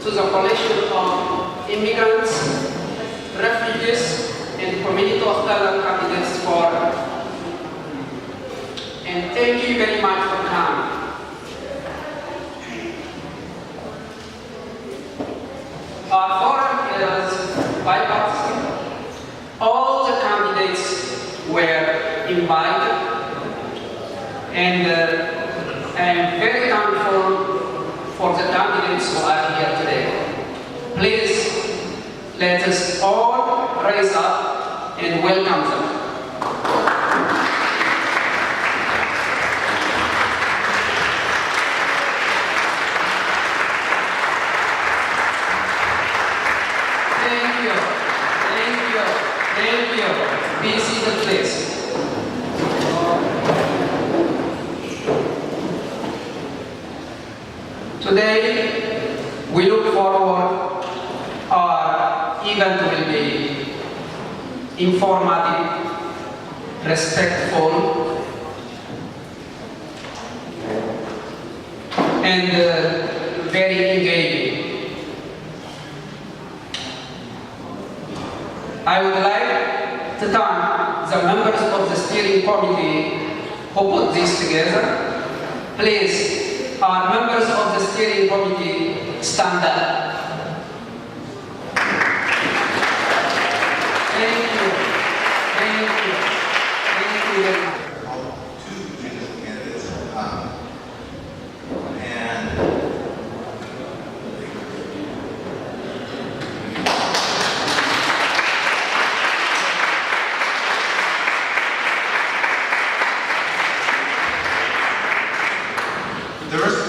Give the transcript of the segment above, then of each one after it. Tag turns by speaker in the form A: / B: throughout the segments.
A: to the coalition of immigrants, refugees, and community of talent candidates forum. And thank you very much for coming. Our forum is bipartisan. All the candidates were invited, and I am very thankful for the candidates who are here today. Please, let us all rise up and welcome them. Thank you. Be seated, please. Today, we look forward. Our event will be informative, respectful, and very engaging. I would like to thank the members of the steering committee who put this together. Please, our members of the steering committee, stand up. Thank you. Thank you. Thank you very much.
B: Two judicial candidates,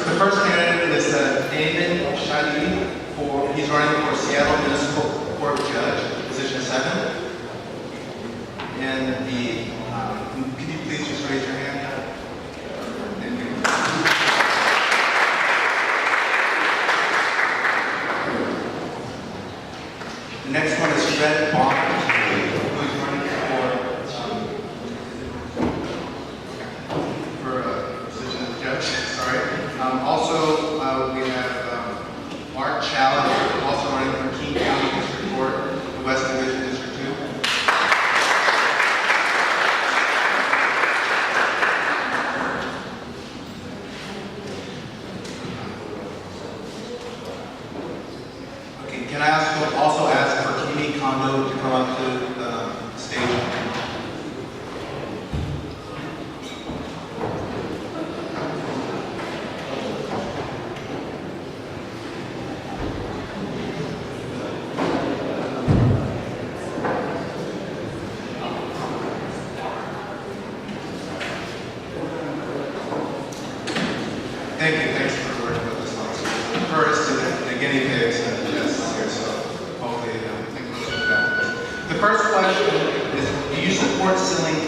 B: The first candidate is he's running for Seattle Municipal Court Judge, position 7. And could you please just raise your hand? Thank you. The next one is Fred Bonner, who is running for position of judge. Sorry. Also, we have Mark Challenge, also running for King County District Court, the West Division District 2. Okay, can I also ask for Kimi Kondo to come up to the stage? Thank you. Thanks for working with us on this. First, the guinea pigs and the justice here, so hopefully I think most of that. The first question is, do you support sealing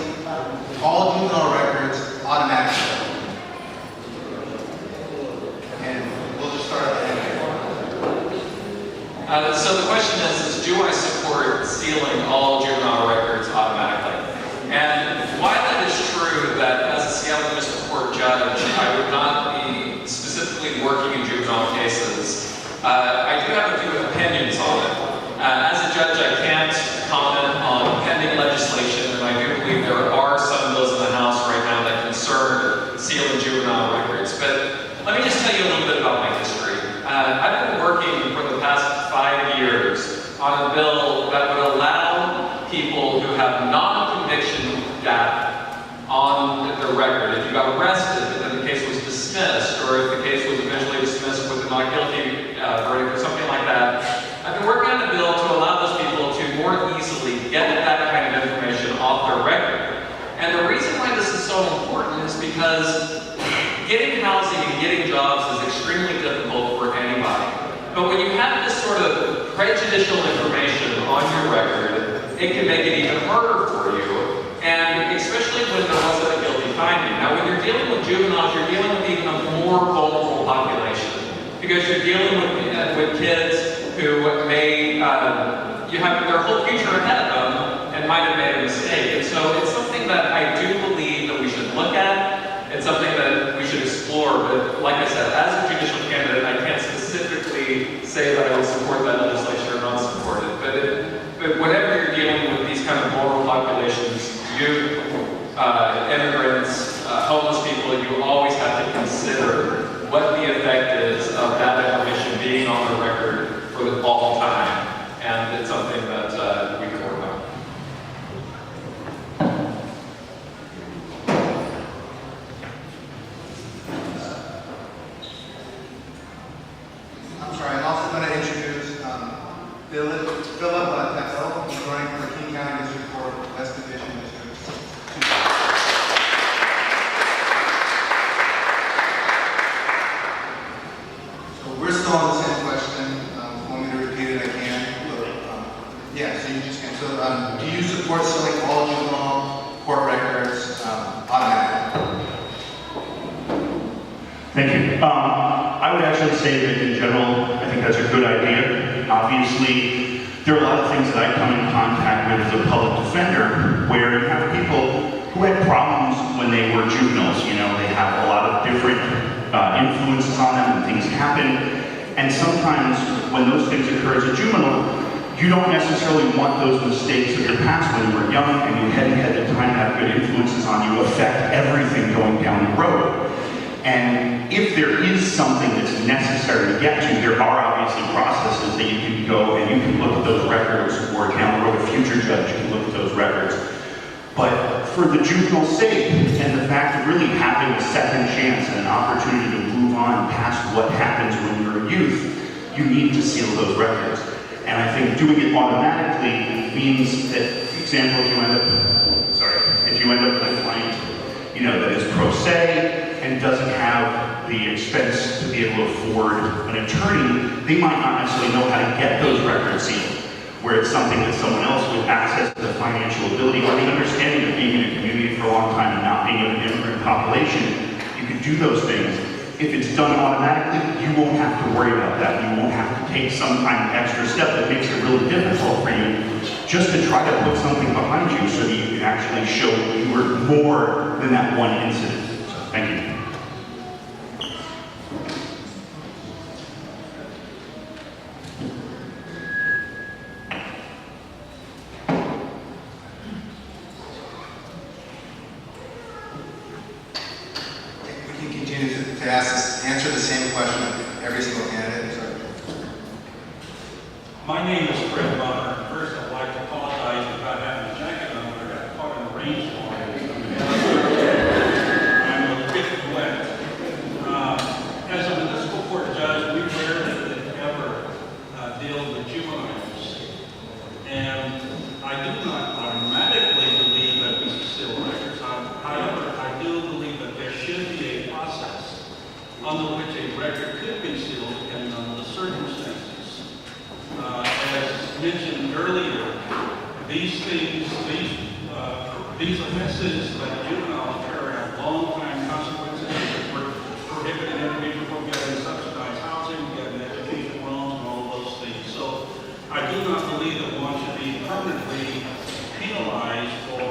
B: all juvenile records automatically? And we'll just start at the end here.
C: So the question is do I support sealing all juvenile records automatically? And while it is true that as a Seattle Municipal Court judge, I would not be specifically working in juvenile cases, I do have a few opinions on it. As a judge, I can't comment on pending legislation, and I do believe there are some bills in the House right now that concern sealing juvenile records. But let me just tell you a little bit about my history. I've been working for the past 5 years on a bill that would allow people who have non-conviction data on their record. If you got arrested and the case was dismissed, or if the case was eventually dismissed with a not guilty verdict or something like that, I've been working on a bill to allow those people to more easily get that kind of information off their record. And the reason why this is so important is because getting housing and getting jobs is extremely difficult for anybody. But when you have this sort of prejudicial information on your record, it can make it even harder for you, and especially when there wasn't a guilty finding. Now, when you're dealing with juveniles, you're dealing with even a more vulnerable population, because you're dealing with kids who may, you have their whole future ahead of them and might have made a mistake. And so it's something that I do believe that we should look at. It's something that we should explore. But like I said, as a judicial candidate, I can't specifically say that
B: Philip Tefel, is running for King County District Court, West Division District 2. So we're still on the same question. If you want me to repeat it, I can. Yeah, so you just can. So do you support sealing all juvenile court records automatically?
D: Thank you. I would actually say that in general, I think that's a good idea. Obviously, there are a lot of things that I come in contact with as a public defender where you have people who had problems when they were juveniles. You know, they have a lot of different influences on them and things happen. And sometimes when those things occur as a juvenile, you don't necessarily want those mistakes of your past when you were young and you hadn't had the time to have good influences on you affect everything going down the road. And if there is something that's necessary to get to, there are obviously processes that you can go and you can look at those records, or down the road a future judge can look at those records. But for the juvenile's sake, and the fact of really having a second chance and an opportunity to move on past what happens when you're a youth, you need to seal those records. And I think doing it automatically means that, for example, if you end up with a client, you know, that is pro se and doesn't have the expense to be able to afford an attorney, they might not necessarily know how to get those records sealed. Where it's something that someone else with access to the financial ability or the understanding of being in a community for a long time and not being of an immigrant population, you can do those things. If it's done automatically, you won't have to worry about that. You won't have to take some kind of extra step that makes it really difficult for you just to try to put something behind you so that you can actually show that you were more than that one incident. So, thank you.
B: Answer the same question of every single candidate. Sorry.
E: My name is Fred Bunner. First, I'd like to apologize about having a jacket on, but I got caught in the rainstorm. I'm a bit wet. As a municipal court judge, we rarely ever deal with juveniles. And I do not automatically believe that we seal records. However, I do believe that there should be a process under which a record could be sealed depending on the circumstances. As mentioned earlier, these offenses that juveniles carry have long-time consequences. We're prohibiting individuals from getting subsidized housing, getting education loans, and all those things. So I do not believe that one should be permanently penalized for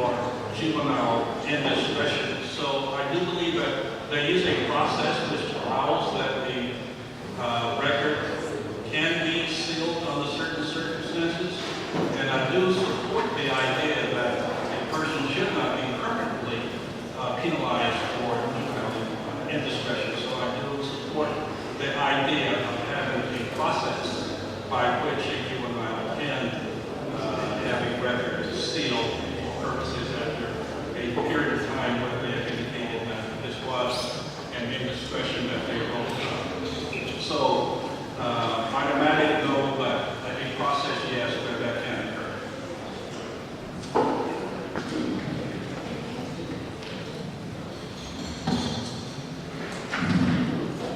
E: juvenile indiscretion. So I do believe that there is a process which allows that the record can be sealed under certain circumstances. And I do support the idea that a person should not be permanently penalized for juvenile indiscretion. So I do support the idea of having a process by which a juvenile can have a record sealed for purposes after a period of time where they have indicated that this was an indiscretion that they wrote about. So, automatic no, but a process yes, where that can occur.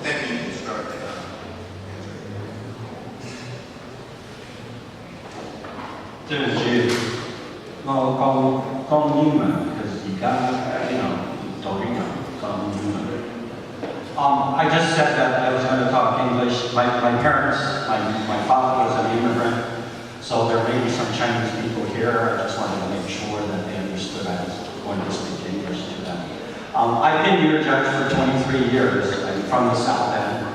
B: Thank you. You can start.
F: I just said that I was going to talk English. My parents, my father was an immigrant, so there may be some Chinese people here. I just wanted to make sure that they understood I was going to speak English to them. I've been your judge for 23 years. I'm from the South End,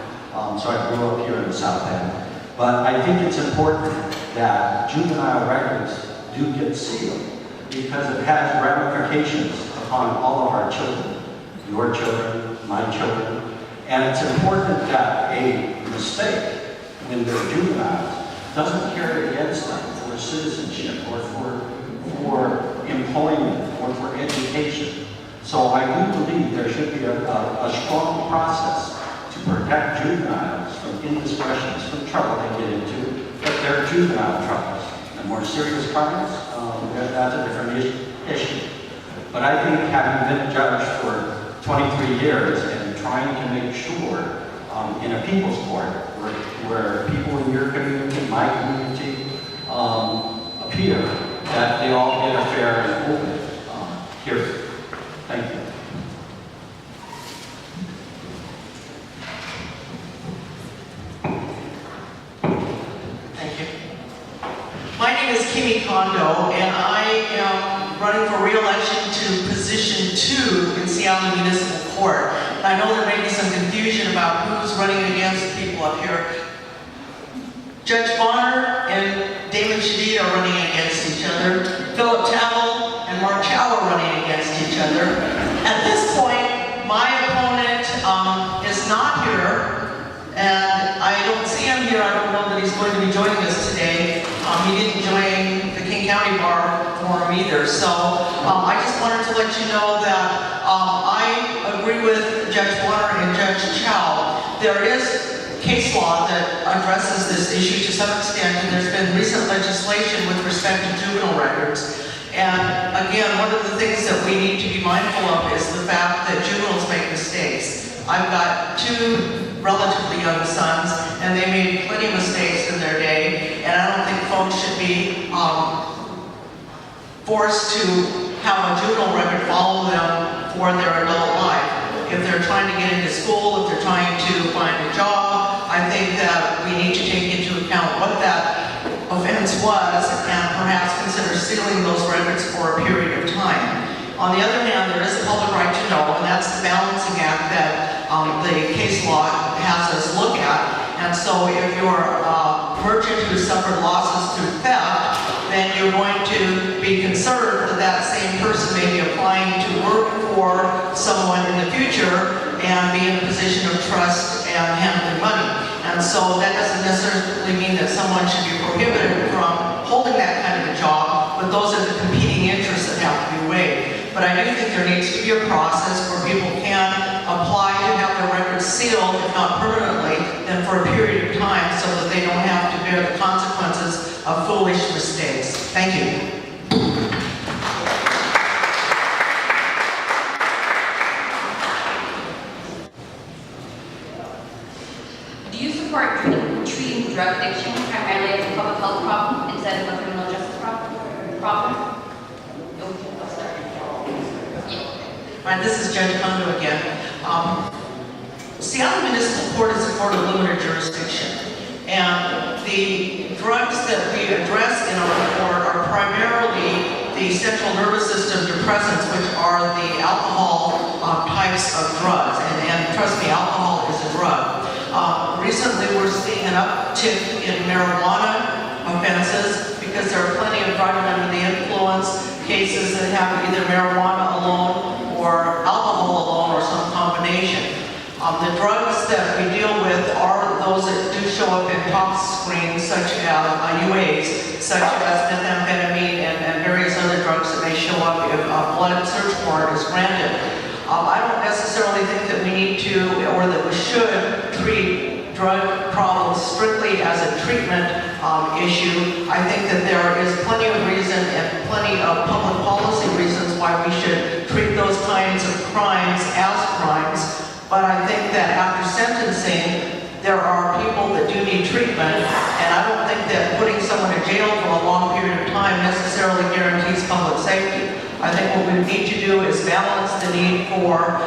F: so I grew up here in the South End. But I think it's important that juvenile records do get sealed because it has ramifications upon all of our children, your children, my children. And it's important that a mistake, when they're juveniles, doesn't carry against them for citizenship or for employment or for education. So I do believe there should be a strong process to protect juveniles from indiscretions, from trouble they get into, but they're juvenile trials. The more serious crimes, that's a different issue. But I think having been a judge for 23 years and trying to make sure in a people's court where people in your community, my community, appear, that they all get a fair and open hearing. Thank you.
G: Thank you. My name is Kimi Kondo, and I am running for re-election to position 2 in Seattle Municipal Court. And I know there may be some confusion about who's running against people up here. Judge Bonner and Damon Shadid are running against each other. Philip Tavel and Mark Chow are running against each other. At this point, my opponent is not here, and I don't see him here. I don't know that he's going to be joining us today. He didn't join the King County Bar Forum either. So I just wanted to let you know that I agree with Judge Bonner and Judge Chow. There is case law that addresses this issue to some extent, and there's been recent legislation with respect to juvenile records. And again, one of the things that we need to be mindful of is the fact that juveniles make mistakes. I've got 2 relatively young sons, and they made plenty of mistakes in their day, and I don't think folks should be forced to have a juvenile record follow them for their adult life. If they're trying to get into school, if they're trying to find a job, I think that we need to take into account what that offense was and perhaps consider sealing those records for a period of time. On the other hand, there is a public right to know, and that's the balancing act that the case law has us look at. And so if you're a merchant who suffered losses through theft, then you're going to be concerned that that same person may be applying to work for someone in the future and be in a position of trust and handling money. And so that doesn't necessarily mean that someone should be prohibited from holding that kind of a job, but those are the competing interests that have to be weighed. But I do think there needs to be a process where people can apply to have their records sealed, if not permanently, then for a period of time so that they don't have to bear the consequences of foolish mistakes. Thank you.
H: Do you support treating drug addiction primarily as a public health problem instead of a criminal justice problem?
G: Right, this is Judge Kondo again. Seattle Municipal Court is a court of limited jurisdiction, and the drugs that we address in our court are primarily the central nervous system depressants, which are the alcohol types of drugs, and trust me, alcohol is a drug. Recently, we're seeing an uptick in marijuana offenses because there are plenty of driving under the influence cases that have either marijuana alone or alcohol alone or some combination. The drugs that we deal with are those that do show up in tox screens, such as UAs, such as methamphetamine and various other drugs that may show up if a blood search warrant is granted. I don't necessarily think that we need to, or that we should, treat drug problems strictly as a treatment issue. I think that there is plenty of reason and plenty of public policy reasons why we should treat those kinds of crimes as crimes. But I think that after sentencing, there are people that do need treatment, and I don't think that putting someone in jail for a long period of time necessarily guarantees public safety. I think what we need to do is balance the need for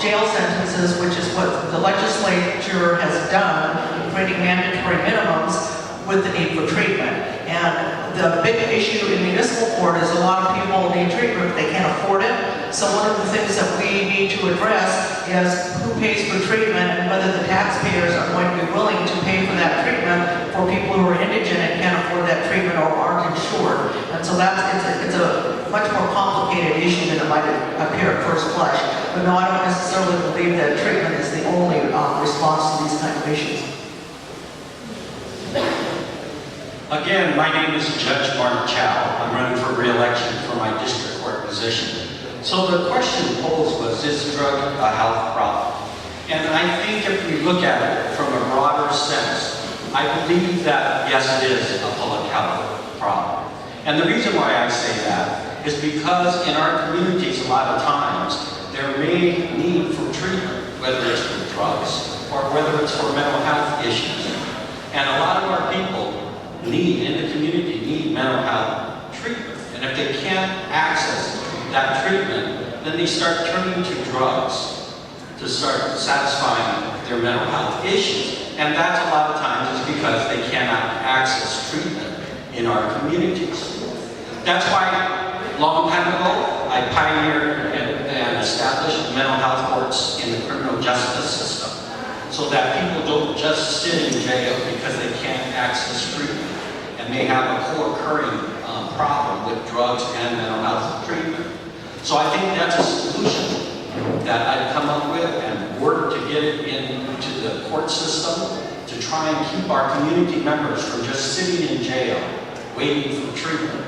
G: jail sentences, which is what the legislature has done, creating mandatory minimums, with the need for treatment. And the big issue in municipal court is a lot of people need treatment, but they can't afford it. So one of the things that we need to address is who pays for treatment and whether the taxpayers are going to be willing to pay for that treatment for people who are indigent and can't afford that treatment or aren't insured. And so it's a much more complicated issue than it might appear at first blush. But no, I don't necessarily believe that treatment is the only response to these kind of issues.
F: Again, my name is Judge Mark Chow. I'm running for re-election for my district court position. So the question posed was, is drug a health problem? And I think if we look at it from a broader sense, I believe that, yes, it is a public health problem. And the reason why I say that is because in our communities, a lot of times, there may need for treatment, whether it's for drugs or whether it's for mental health issues. And a lot of our people in the community need mental health treatment. And if they can't access that treatment, then they start turning to drugs to start satisfying their mental health issues. And that's a lot of times is because they cannot access treatment in our communities. That's why, long time ago, I pioneered and established mental health courts in the criminal justice system so that people don't just sit in jail because they can't access treatment and may have a co-occurring problem with drugs and mental health treatment. So I think that's a solution that I've come up with and worked to get it into the court system to try and keep our community members from just sitting in jail waiting for treatment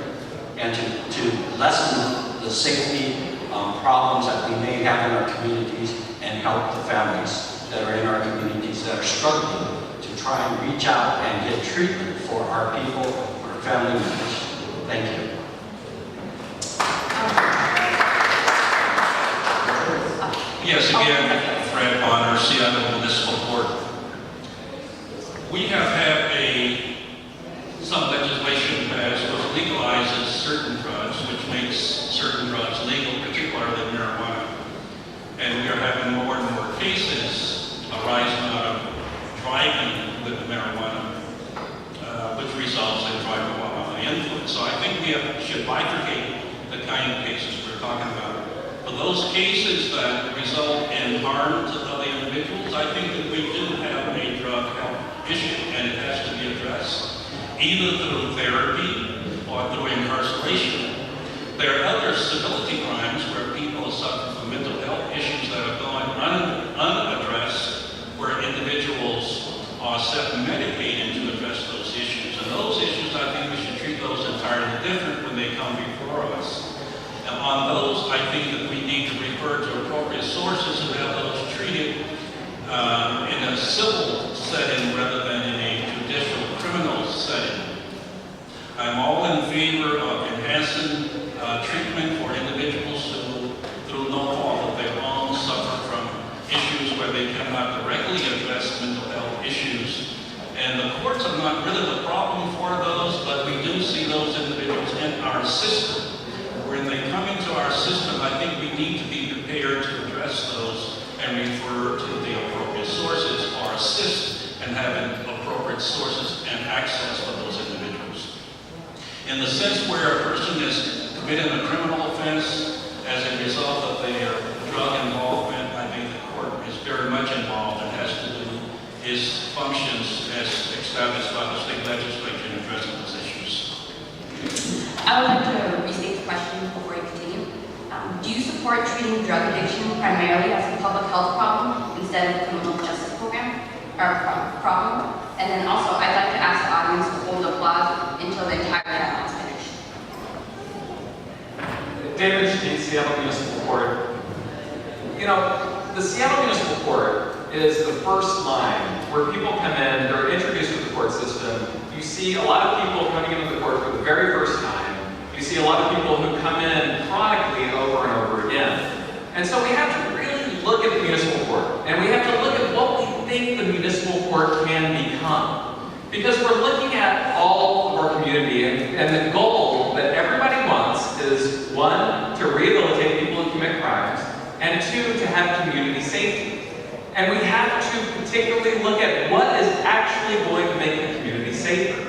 F: and to lessen the safety problems that we may have in our communities and help the families that are in our communities that are struggling to try and reach out and get treatment for our people, our family members. Thank you.
E: Yes, again, Fred Bonner, Seattle Municipal Court. We have had some legislation passed which legalizes certain drugs, which makes certain drugs legal, particularly marijuana. And we are having more and more cases arising out of driving with marijuana, which results in driving while under the influence. So I think we should bifurcate the kind of cases we're talking about. For those cases that result in harm to other individuals, I think that we do have a drug health issue, and it has to be addressed, either through therapy or through incarceration. There are other civility crimes where people suffer from mental health issues that are going unaddressed, where individuals are self-medicating to address those issues. And those issues, I think we should treat those entirely different when they come before us. And on those, I think that we need to refer to appropriate sources and have those treated in a civil setting rather than in a judicial criminal setting. I'm all in favor of enhancing treatment for individuals who, through no fault of their own, suffer from issues where they cannot directly address mental health issues. And the courts are not really the problem for those, but we do see those individuals in our system. When they come into our system, I think we need to be prepared to address those and refer to the appropriate sources or assist in having appropriate sources and access for those individuals. In the sense where a person is committing a criminal offense as a result of their drug involvement, I think the court is very much involved and has to do its functions as established by the state legislature in addressing those issues.
H: I would like to restate the question before you continue. Do you support treating drug addiction primarily as a public health problem instead of a criminal justice program or problem? And then also, I'd like to ask the audience to hold applause until the entire panel is finished.
C: David Sheen, Seattle Municipal Court. You know, the Seattle Municipal Court is the first line where people come in, they're introduced to the court system. You see a lot of people coming into the court for the very first time. You see a lot of people who come in chronically over and over again. And so we have to really look at the municipal court, and we have to look at what we think the municipal court can become. Because we're looking at all of our community, and the goal that everybody wants is, one, to rehabilitate people who commit crimes, and two, to have community safety. And we have to particularly look at what is actually going to make the community safer.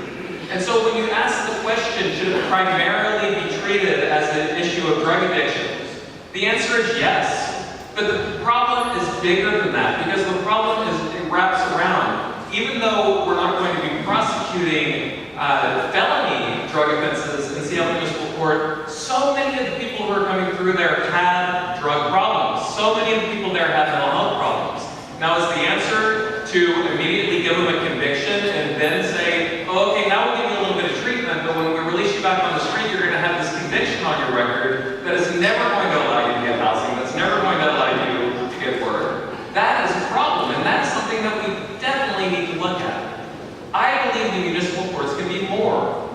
C: And so when you ask the question, should it primarily be treated as an issue of drug addiction? The answer is yes. But the problem is bigger than that, because the problem is it wraps around. Even though we're not going to be prosecuting felony drug offenses in Seattle Municipal Court, so many of the people who are coming through there have drug problems. So many of the people there have mental health problems. Now, is the answer to immediately give them a conviction and then say, oh, okay, now we'll give you a little bit of treatment, but when we release you back on the street, you're going to have this conviction on your record that is never going to allow you to get housing, that's never going to allow you to get work. That is a problem, and that is something that we definitely need to look at. I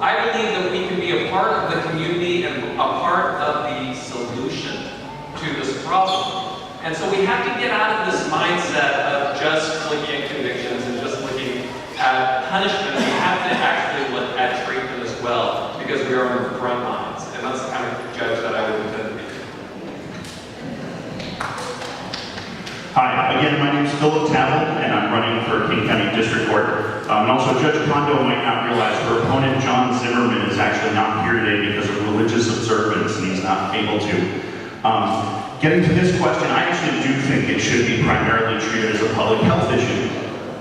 C: I believe that we can be a part of the community and a part of the solution to this problem. And so we have to get out of this mindset of just looking at convictions and just looking at punishment. We have to actually look at treatment as well, because we are on the front lines. And that's the kind of judge that I would intend to be.
D: Hi, again, my name is Philip Tavel, and I'm running for King County District Court. And also, Judge Kondo might not realize her opponent, John Zimmerman, is actually not here today because of religious observance, and he's not able to. Getting to this question, I actually do think it should be primarily treated as a public health issue.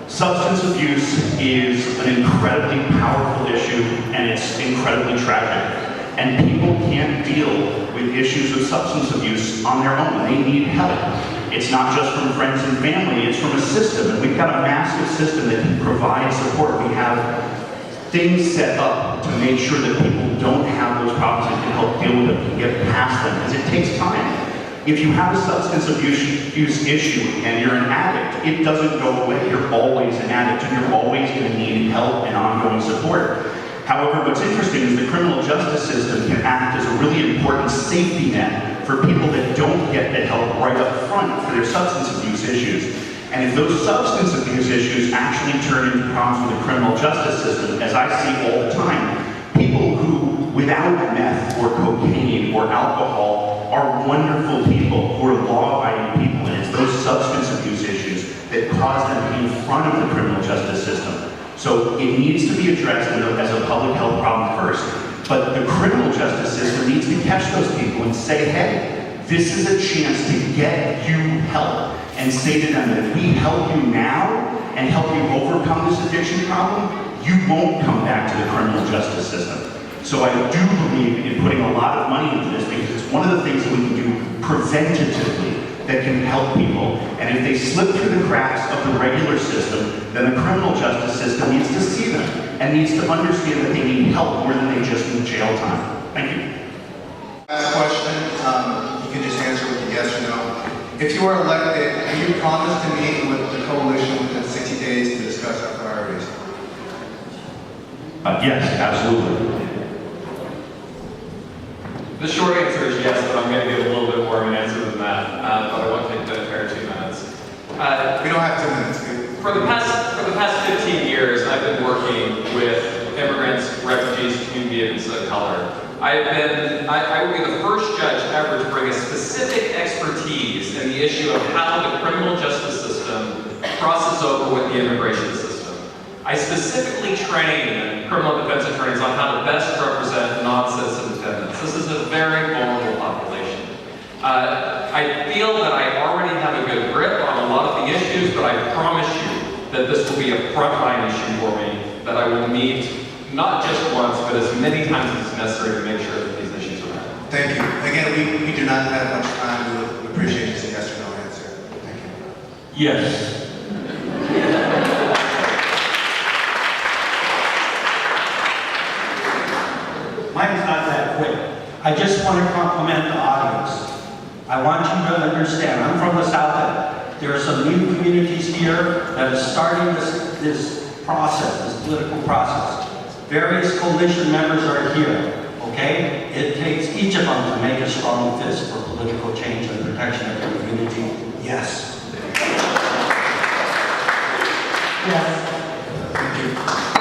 D: Substance abuse is an incredibly powerful issue, and it's incredibly tragic. And people can't deal with issues of substance abuse on their own. They need help. It's not just from friends and family, it's from a system. And we've got a massive system that can provide support. We have things set up to make sure that people don't have those problems and can help deal with them, can get past them, because it takes time. If you have a substance abuse issue and you're an addict, it doesn't go away. You're always an addict, and you're always going to need help and ongoing support. However, what's interesting is the criminal justice system can act as a really important safety net for people that don't get the help right up front for their substance abuse issues. And if those substance abuse issues actually turn into problems with the criminal justice system, as I see all the time, people who, without meth or cocaine or alcohol, are wonderful people who are law-abiding people, and it's those substance abuse issues that cause them to be in front of the criminal justice system. So it needs to be addressed as a public health problem first, but the criminal justice system needs to catch those people and say, hey, this is a chance to get you help, and say to them that if we help you now and help you overcome this addiction problem, you won't come back to the criminal justice system. So I do believe in putting a lot of money into this, because it's one of the things that we can do preventatively that can help people. And if they slip through the cracks of the regular system, then the criminal justice system needs to see them and needs to understand that they need help more than they just need jail time. Thank you.
B: Last question, you can just answer with a yes or no. If you are elected, will you promise to meet with the coalition within 60 days to discuss our priorities?
D: Yes, absolutely.
C: The short answer is yes, but I'm going to give a little bit more of an answer than that, but I won't take the entire 2 minutes.
B: We don't have 2 minutes.
C: For the past 15 years, I've been working with immigrants, refugees, communities of color. I will be the first judge ever to bring a specific expertise in the issue of how the criminal justice system crosses over with the immigration system. I specifically train criminal defense attorneys on how to best represent non-citizen defendants. This is a very vulnerable population. I feel that I already have a good grip on a lot of the issues, but I promise you that this will be a frontline issue for me that I will meet not just once, but as many times as necessary to make sure that these issues are met.
B: Thank you. Again, we do not have much time. We appreciate just a yes or no answer. Thank you.
F: Yes. Mine's not that quick. I just want to compliment the audience. I want you to understand, I'm from the South End. There are some new communities here that are starting this process, this political process. Various coalition members are here, okay? It takes each of them to make a strong fist for political change and protection of the community. Yes.
G: Yes.
B: Thank you.